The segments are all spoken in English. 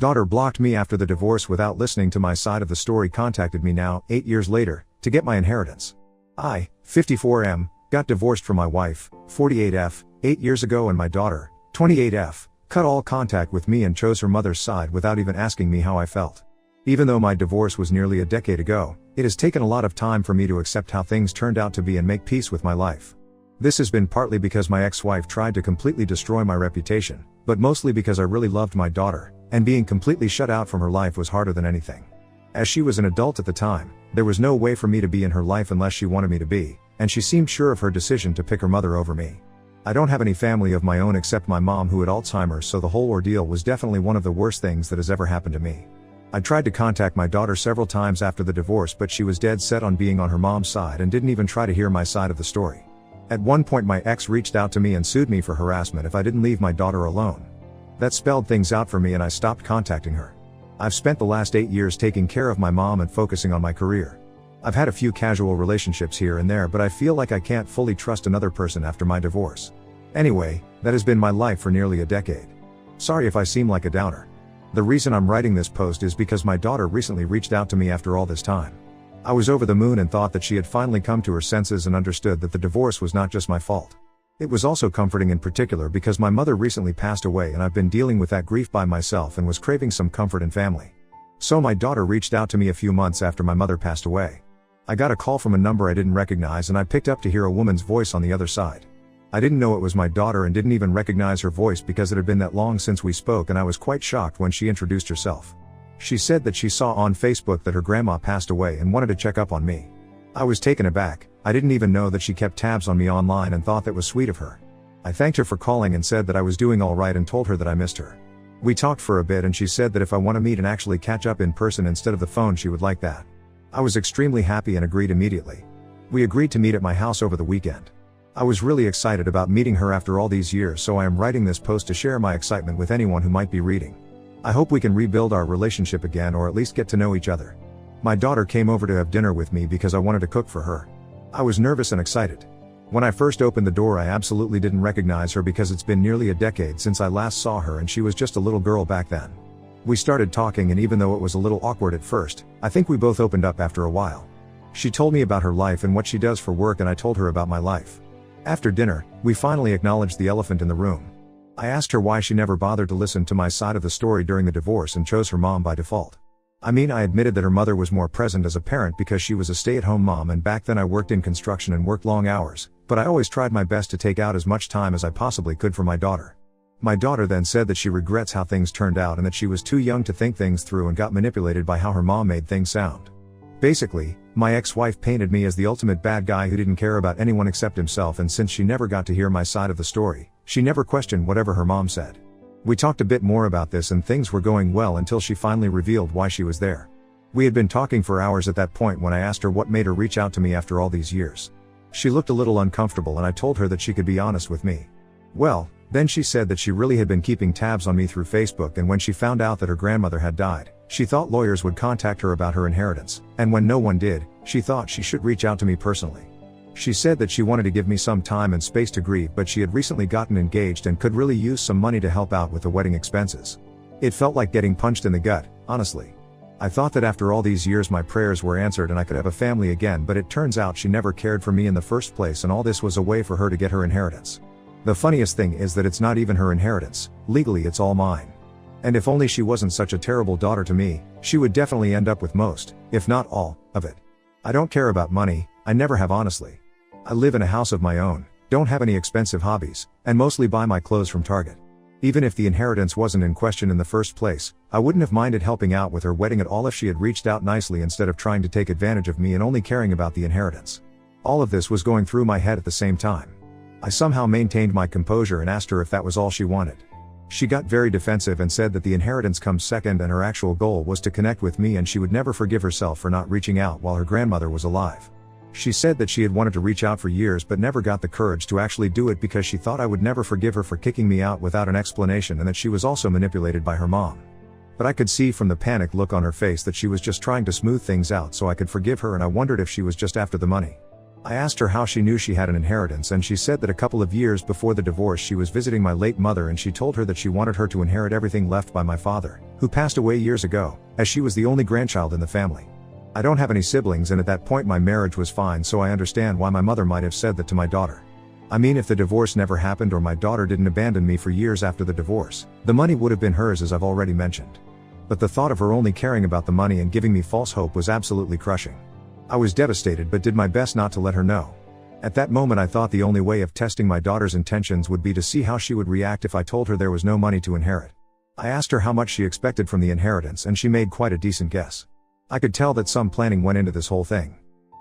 Daughter blocked me after the divorce without listening to my side of the story. Contacted me now, 8 years later, to get my inheritance. I, 54M, got divorced from my wife, 48F, 8 years ago, and my daughter, 28F, cut all contact with me and chose her mother's side without even asking me how I felt. Even though my divorce was nearly a decade ago, it has taken a lot of time for me to accept how things turned out to be and make peace with my life. This has been partly because my ex-wife tried to completely destroy my reputation, but mostly because I really loved my daughter, and being completely shut out from her life was harder than anything. As she was an adult at the time, there was no way for me to be in her life unless she wanted me to be, and she seemed sure of her decision to pick her mother over me. I don't have any family of my own except my mom who had Alzheimer's, so the whole ordeal was definitely one of the worst things that has ever happened to me. I tried to contact my daughter several times after the divorce, but she was dead set on being on her mom's side and didn't even try to hear my side of the story. At one point my ex reached out to me and sued me for harassment if I didn't leave my daughter alone. That spelled things out for me and I stopped contacting her. I've spent the last 8 years taking care of my mom and focusing on my career. I've had a few casual relationships here and there, but I feel like I can't fully trust another person after my divorce. Anyway, that has been my life for nearly a decade. Sorry if I seem like a downer. The reason I'm writing this post is because my daughter recently reached out to me after all this time. I was over the moon and thought that she had finally come to her senses and understood that the divorce was not just my fault. It was also comforting in particular because my mother recently passed away and I've been dealing with that grief by myself and was craving some comfort and family. So my daughter reached out to me a few months after my mother passed away. I got a call from a number I didn't recognize and I picked up to hear a woman's voice on the other side. I didn't know it was my daughter and didn't even recognize her voice because it had been that long since we spoke, and I was quite shocked when she introduced herself. She said that she saw on Facebook that her grandma passed away and wanted to check up on me. I was taken aback. I didn't even know that she kept tabs on me online and thought that was sweet of her. I thanked her for calling and said that I was doing all right and told her that I missed her. We talked for a bit and she said that if I want to meet and actually catch up in person instead of the phone, she would like that. I was extremely happy and agreed immediately. We agreed to meet at my house over the weekend. I was really excited about meeting her after all these years, so I am writing this post to share my excitement with anyone who might be reading. I hope we can rebuild our relationship again, or at least get to know each other. My daughter came over to have dinner with me because I wanted to cook for her. I was nervous and excited. When I first opened the door, I absolutely didn't recognize her because it's been nearly a decade since I last saw her and she was just a little girl back then. We started talking, and even though it was a little awkward at first, I think we both opened up after a while. She told me about her life and what she does for work, and I told her about my life. After dinner, we finally acknowledged the elephant in the room. I asked her why she never bothered to listen to my side of the story during the divorce and chose her mom by default. I admitted that her mother was more present as a parent because she was a stay-at-home mom, and back then I worked in construction and worked long hours, but I always tried my best to take out as much time as I possibly could for my daughter. My daughter then said that she regrets how things turned out and that she was too young to think things through and got manipulated by how her mom made things sound. Basically, my ex-wife painted me as the ultimate bad guy who didn't care about anyone except himself, and since she never got to hear my side of the story, she never questioned whatever her mom said. We talked a bit more about this and things were going well until she finally revealed why she was there. We had been talking for hours at that point when I asked her what made her reach out to me after all these years. She looked a little uncomfortable and I told her that she could be honest with me. Well, then she said that she really had been keeping tabs on me through Facebook, and when she found out that her grandmother had died, she thought lawyers would contact her about her inheritance, and when no one did, she thought she should reach out to me personally. She said that she wanted to give me some time and space to grieve, but she had recently gotten engaged and could really use some money to help out with the wedding expenses. It felt like getting punched in the gut, honestly. I thought that after all these years my prayers were answered and I could have a family again, but it turns out she never cared for me in the first place, and all this was a way for her to get her inheritance. The funniest thing is that it's not even her inheritance. Legally it's all mine. And if only she wasn't such a terrible daughter to me, she would definitely end up with most, if not all, of it. I don't care about money, I never have honestly. I live in a house of my own, don't have any expensive hobbies, and mostly buy my clothes from Target. Even if the inheritance wasn't in question in the first place, I wouldn't have minded helping out with her wedding at all if she had reached out nicely instead of trying to take advantage of me and only caring about the inheritance. All of this was going through my head at the same time. I somehow maintained my composure and asked her if that was all she wanted. She got very defensive and said that the inheritance comes second and her actual goal was to connect with me, and she would never forgive herself for not reaching out while her grandmother was alive. She said that she had wanted to reach out for years but never got the courage to actually do it because she thought I would never forgive her for kicking me out without an explanation, and that she was also manipulated by her mom. But I could see from the panicked look on her face that she was just trying to smooth things out so I could forgive her, and I wondered if she was just after the money. I asked her how she knew she had an inheritance, and she said that a couple of years before the divorce she was visiting my late mother and she told her that she wanted her to inherit everything left by my father, who passed away years ago, as she was the only grandchild in the family. I don't have any siblings, and at that point my marriage was fine, so I understand why my mother might have said that to my daughter. I mean, if the divorce never happened or my daughter didn't abandon me for years after the divorce, the money would have been hers, as I've already mentioned. But the thought of her only caring about the money and giving me false hope was absolutely crushing. I was devastated but did my best not to let her know. At that moment I thought the only way of testing my daughter's intentions would be to see how she would react if I told her there was no money to inherit. I asked her how much she expected from the inheritance, and she made quite a decent guess. I could tell that some planning went into this whole thing.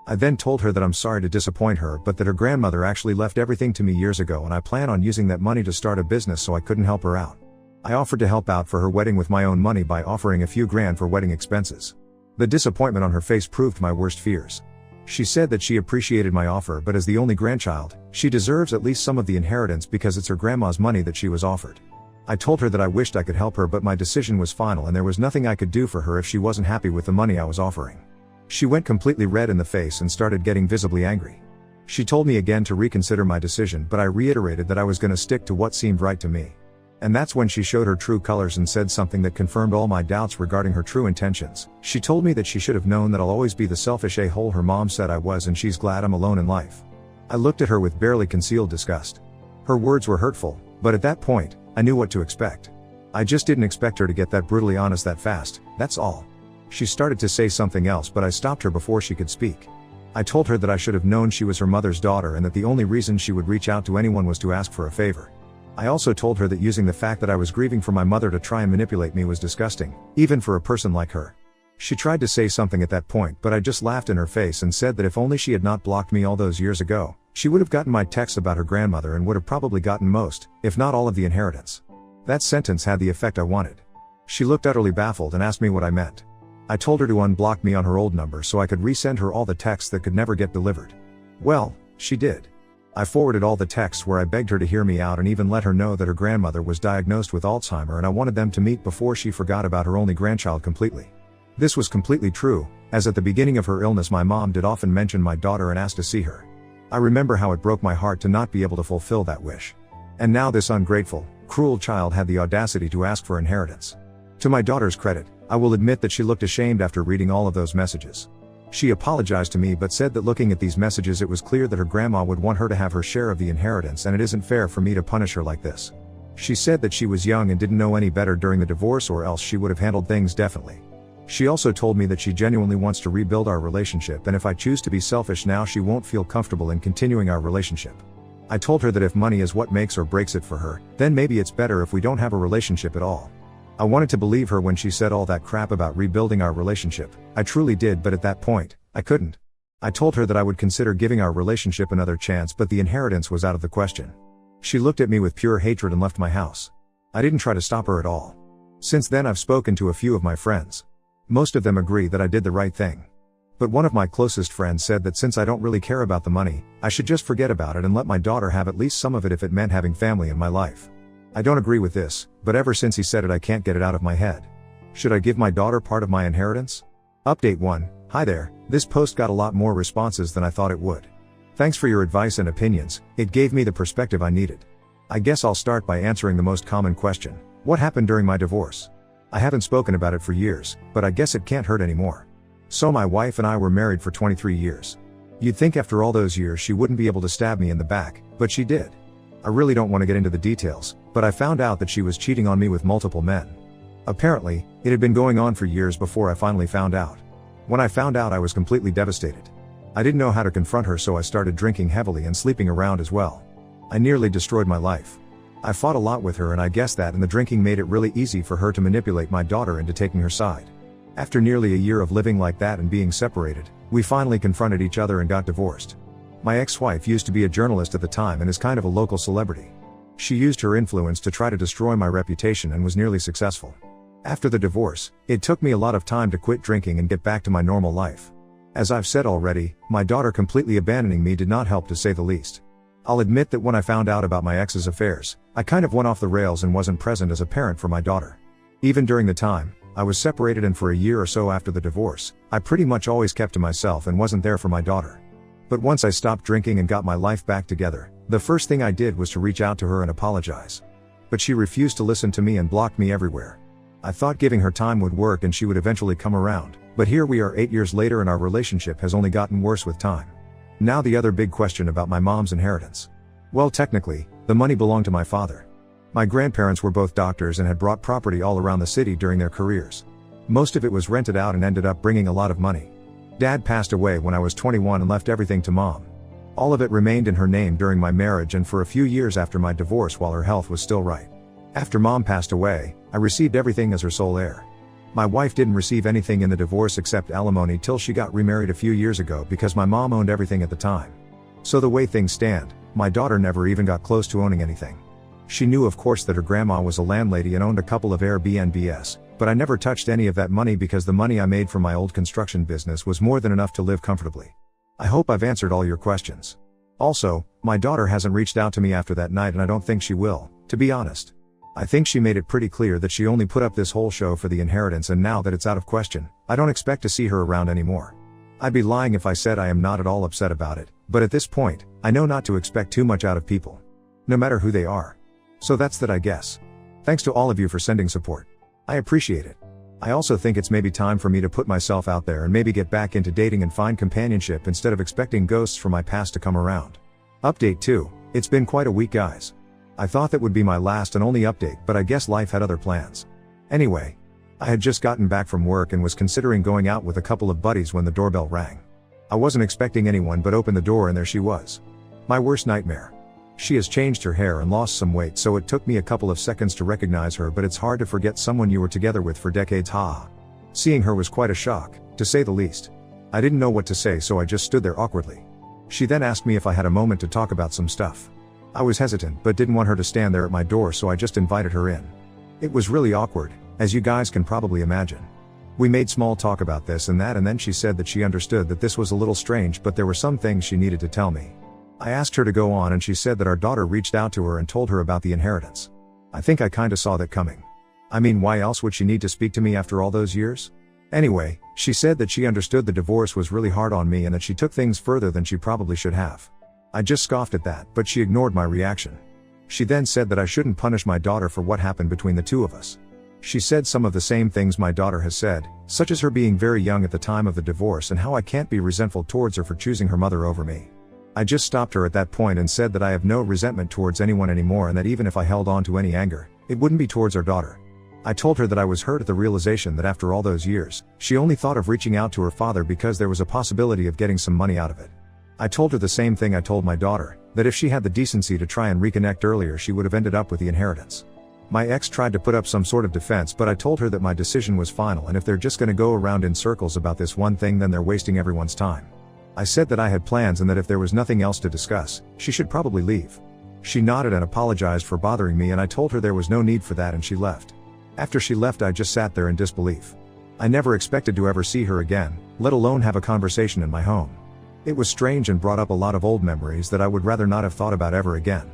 I then told her that I'm sorry to disappoint her, but that her grandmother actually left everything to me years ago and I plan on using that money to start a business, so I couldn't help her out. I offered to help out for her wedding with my own money by offering a few grand for wedding expenses. The disappointment on her face proved my worst fears. She said that she appreciated my offer, but as the only grandchild, she deserves at least some of the inheritance because it's her grandma's money that she was offered. I told her that I wished I could help her, but my decision was final and there was nothing I could do for her if she wasn't happy with the money I was offering. She went completely red in the face and started getting visibly angry. She told me again to reconsider my decision, but I reiterated that I was going to stick to what seemed right to me. And that's when she showed her true colors and said something that confirmed all my doubts regarding her true intentions. She told me that she should have known that I'll always be the selfish a-hole her mom said I was, and she's glad I'm alone in life. I looked at her with barely concealed disgust. Her words were hurtful, but at that point, I knew what to expect. I just didn't expect her to get that brutally honest that fast, that's all. She started to say something else, but I stopped her before she could speak. I told her that I should have known she was her mother's daughter and that the only reason she would reach out to anyone was to ask for a favor. I also told her that using the fact that I was grieving for my mother to try and manipulate me was disgusting, even for a person like her. She tried to say something at that point, but I just laughed in her face and said that if only she had not blocked me all those years ago, she would have gotten my texts about her grandmother and would have probably gotten most, if not all, of the inheritance. That sentence had the effect I wanted. She looked utterly baffled and asked me what I meant. I told her to unblock me on her old number so I could resend her all the texts that could never get delivered. Well, she did. I forwarded all the texts where I begged her to hear me out and even let her know that her grandmother was diagnosed with Alzheimer and I wanted them to meet before she forgot about her only grandchild completely. This was completely true, as at the beginning of her illness my mom did often mention my daughter and ask to see her. I remember how it broke my heart to not be able to fulfill that wish. And now this ungrateful, cruel child had the audacity to ask for inheritance. To my daughter's credit, I will admit that she looked ashamed after reading all of those messages. She apologized to me but said that looking at these messages it was clear that her grandma would want her to have her share of the inheritance and it isn't fair for me to punish her like this. She said that she was young and didn't know any better during the divorce, or else she would have handled things differently. She also told me that she genuinely wants to rebuild our relationship, and if I choose to be selfish now she won't feel comfortable in continuing our relationship. I told her that if money is what makes or breaks it for her, then maybe it's better if we don't have a relationship at all. I wanted to believe her when she said all that crap about rebuilding our relationship. I truly did, but at that point, I couldn't. I told her that I would consider giving our relationship another chance, but the inheritance was out of the question. She looked at me with pure hatred and left my house. I didn't try to stop her at all. Since then I've spoken to a few of my friends. Most of them agree that I did the right thing. But one of my closest friends said that since I don't really care about the money, I should just forget about it and let my daughter have at least some of it if it meant having family in my life. I don't agree with this, but ever since he said it I can't get it out of my head. Should I give my daughter part of my inheritance? Update 1. Hi there, this post got a lot more responses than I thought it would. Thanks for your advice and opinions, it gave me the perspective I needed. I guess I'll start by answering the most common question. What happened during my divorce? I haven't spoken about it for years, but I guess it can't hurt anymore. So my wife and I were married for 23 years. You'd think after all those years she wouldn't be able to stab me in the back, but she did. I really don't want to get into the details, but I found out that she was cheating on me with multiple men. Apparently, it had been going on for years before I finally found out. When I found out I was completely devastated. I didn't know how to confront her, so I started drinking heavily and sleeping around as well. I nearly destroyed my life. I fought a lot with her, and I guess that and the drinking made it really easy for her to manipulate my daughter into taking her side. After nearly a year of living like that and being separated, we finally confronted each other and got divorced. My ex-wife used to be a journalist at the time and is kind of a local celebrity. She used her influence to try to destroy my reputation and was nearly successful. After the divorce, it took me a lot of time to quit drinking and get back to my normal life. As I've said already, my daughter completely abandoning me did not help, to say the least. I'll admit that when I found out about my ex's affairs, I kind of went off the rails and wasn't present as a parent for my daughter. Even during the time I was separated and for a year or so after the divorce, I pretty much always kept to myself and wasn't there for my daughter. But once I stopped drinking and got my life back together, the first thing I did was to reach out to her and apologize. But she refused to listen to me and blocked me everywhere. I thought giving her time would work and she would eventually come around, but here we are 8 years later and our relationship has only gotten worse with time. Now the other big question about my mom's inheritance. Well, technically, the money belonged to my father. My grandparents were both doctors and had brought property all around the city during their careers. Most of it was rented out and ended up bringing a lot of money. Dad passed away when I was 21 and left everything to Mom. All of it remained in her name during my marriage and for a few years after my divorce while her health was still right. After Mom passed away, I received everything as her sole heir. My wife didn't receive anything in the divorce except alimony till she got remarried a few years ago because my mom owned everything at the time. So the way things stand, my daughter never even got close to owning anything. She knew of course that her grandma was a landlady and owned a couple of Airbnbs, but I never touched any of that money because the money I made from my old construction business was more than enough to live comfortably. I hope I've answered all your questions. Also, my daughter hasn't reached out to me after that night and I don't think she will, to be honest. I think she made it pretty clear that she only put up this whole show for the inheritance and now that it's out of question, I don't expect to see her around anymore. I'd be lying if I said I am not at all upset about it, but at this point, I know not to expect too much out of people. No matter who they are. So that's that I guess. Thanks to all of you for sending support. I appreciate it. I also think it's maybe time for me to put myself out there and maybe get back into dating and find companionship instead of expecting ghosts from my past to come around. Update 2. It's been quite a week, guys. I thought that would be my last and only update, but I guess life had other plans. Anyway, I had just gotten back from work and was considering going out with a couple of buddies when the doorbell rang. I wasn't expecting anyone but opened the door and there she was. My worst nightmare. She has changed her hair and lost some weight, so it took me a couple of seconds to recognize her, but it's hard to forget someone you were together with for decades, haha. Seeing her was quite a shock, to say the least. I didn't know what to say, so I just stood there awkwardly. She then asked me if I had a moment to talk about some stuff. I was hesitant but didn't want her to stand there at my door, so I just invited her in. It was really awkward, as you guys can probably imagine. We made small talk about this and that, and then she said that she understood that this was a little strange, but there were some things she needed to tell me. I asked her to go on and she said that our daughter reached out to her and told her about the inheritance. I think I kinda saw that coming. I mean, why else would she need to speak to me after all those years? Anyway, she said that she understood the divorce was really hard on me and that she took things further than she probably should have. I just scoffed at that, but she ignored my reaction. She then said that I shouldn't punish my daughter for what happened between the two of us. She said some of the same things my daughter has said, such as her being very young at the time of the divorce and how I can't be resentful towards her for choosing her mother over me. I just stopped her at that point and said that I have no resentment towards anyone anymore and that even if I held on to any anger, it wouldn't be towards our daughter. I told her that I was hurt at the realization that after all those years, she only thought of reaching out to her father because there was a possibility of getting some money out of it. I told her the same thing I told my daughter, that if she had the decency to try and reconnect earlier she would have ended up with the inheritance. My ex tried to put up some sort of defense, but I told her that my decision was final and if they're just gonna go around in circles about this one thing then they're wasting everyone's time. I said that I had plans and that if there was nothing else to discuss, she should probably leave. She nodded and apologized for bothering me and I told her there was no need for that and she left. After she left I just sat there in disbelief. I never expected to ever see her again, let alone have a conversation in my home. It was strange and brought up a lot of old memories that I would rather not have thought about ever again.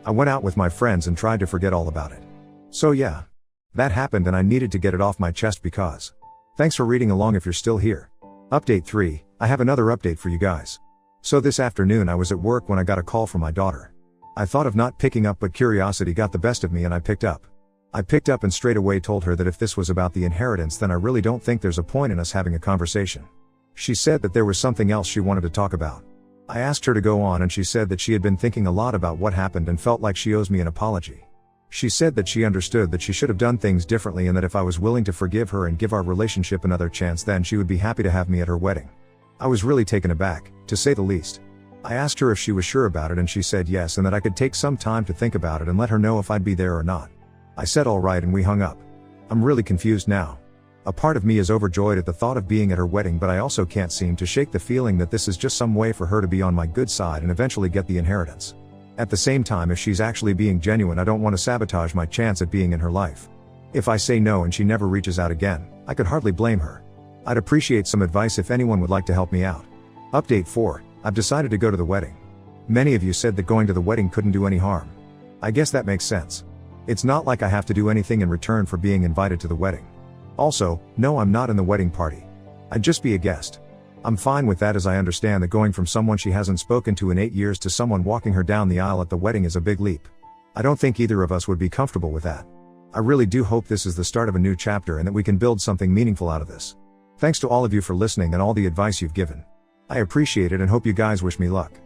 I went out with my friends and tried to forget all about it. So yeah. That happened and I needed to get it off my chest because. Thanks for reading along if you're still here. Update 3, I have another update for you guys. So this afternoon I was at work when I got a call from my daughter. I thought of not picking up but curiosity got the best of me and I picked up. I picked up and straight away told her that if this was about the inheritance then I really don't think there's a point in us having a conversation. She said that there was something else she wanted to talk about. I asked her to go on and she said that she had been thinking a lot about what happened and felt like she owes me an apology. She said that she understood that she should have done things differently and that if I was willing to forgive her and give our relationship another chance then she would be happy to have me at her wedding. I was really taken aback, to say the least. I asked her if she was sure about it and she said yes and that I could take some time to think about it and let her know if I'd be there or not. I said alright and we hung up. I'm really confused now. A part of me is overjoyed at the thought of being at her wedding, but I also can't seem to shake the feeling that this is just some way for her to be on my good side and eventually get the inheritance. At the same time, if she's actually being genuine, I don't want to sabotage my chance at being in her life. If I say no and she never reaches out again, I could hardly blame her. I'd appreciate some advice if anyone would like to help me out. Update 4, I've decided to go to the wedding. Many of you said that going to the wedding couldn't do any harm. I guess that makes sense. It's not like I have to do anything in return for being invited to the wedding. Also, no, I'm not in the wedding party. I'd just be a guest. I'm fine with that, as I understand that going from someone she hasn't spoken to in 8 years to someone walking her down the aisle at the wedding is a big leap. I don't think either of us would be comfortable with that. I really do hope this is the start of a new chapter and that we can build something meaningful out of this. Thanks to all of you for listening and all the advice you've given. I appreciate it and hope you guys wish me luck.